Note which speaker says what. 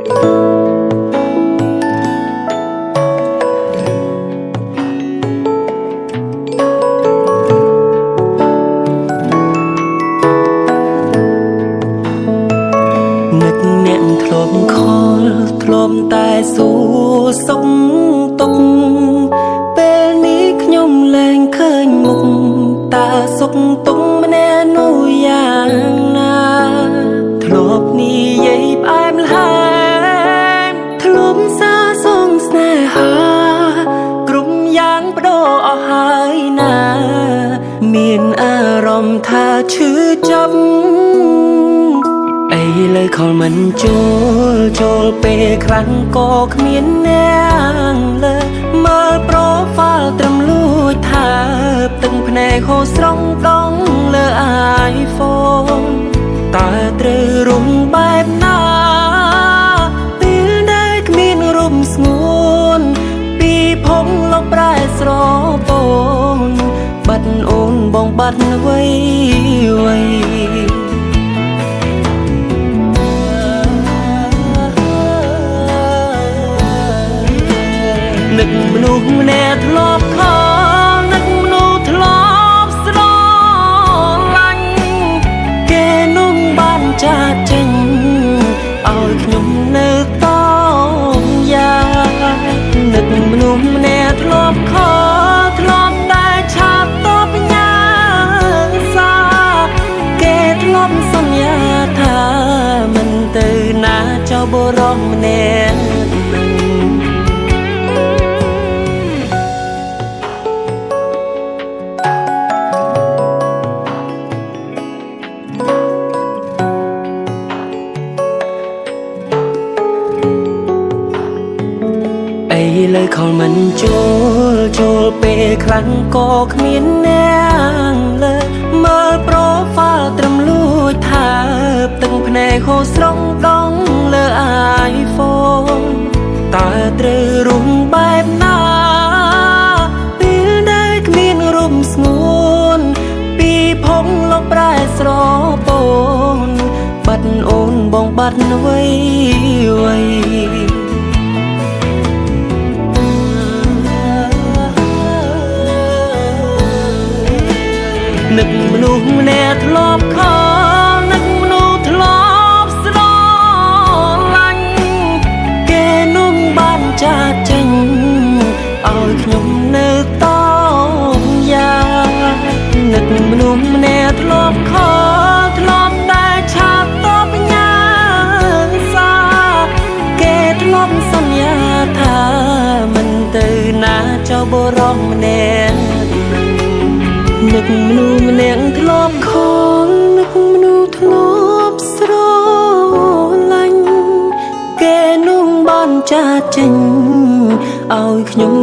Speaker 1: នឹកអ្នកធ្លាប់ខលធ្លាប់តែសួរសុខទុក្ខពេលនេះខ្ញុំលែងឃើញមុខតើសុខទុក្ខម្នាក់នោះយ៉ាងណាធ្លាប់និយាយផ្អែមល្ហែមធ្លាប់សាសងស្នេហាគ្រប់យ៉ាងបដូរអស់ហើយណាមានអារម្មណ៍ថាឈឺចាប់ឥឡូវខលមិនចូលពេលខ្លាំងក៏គ្មានអ្នកលើមើលប្រូហ្វាល់ត្រឹមលួចថាទឹកភ្នែកហូរស្រង់ដងលើ iPhone តើត្រូវរុំបែបណាពេលដែលគ្មានរូបស្ងួនពីភពលោកប្រែស្រពោនបាត់អូនបងបាត់អ្វីនឹកមនុស្សម្នាក់ធ្លាប់ខលនឹកមនុស្សធ្លាប់ស្រឡាញ់គេនោះបានចាកចេញឲ្យខ្ញុំនៅតយ៉ាងនឹកមនុស្សម្នាក់ធ្លាប់ខលធ្លាប់តែឆាប់តបញ៉ាសាគេធ្លាប់សន្យាថាមិនទៅណាចោលបុរសម្នាក់ឥឡូវខលមិនចូលពេលខ្លាំងក៏គ្មានអ្នកលើមើលប្រូហ្វាល់ត្រឹមលួចថាទឹកភ្នែកហូរស្រង់ដងលើ iPhone តើត្រូវរុំបែបណាពេលដែលគ្មានរូបស្ងួនពីភពលោកប្រែស្រពោនបាត់អូនបងបាត់អ្វីនឹកមនុស្សម្នាក់ធ្លាប់ខលនឹកមនុស្សធ្លាប់ស្រឡាញ់គេនោះបានចាកចេញឲ្យខ្ញុំនៅតយ៉ាងនឹកមនុស្សម្នាក់ធ្លាប់ខលធ្លាប់តែឆាប់តបញ៉ាសាគេធ្លាប់សន្យាថាមិនទៅណាចោលបុរសម្នាក់នឹកមនុស្សម្នាក់ធ្លាប់ខលនឹកមនុស្សធ្លាប់ស្រឡាញ់គេនោះបានចាកចេញឲ្យខ្ញុំ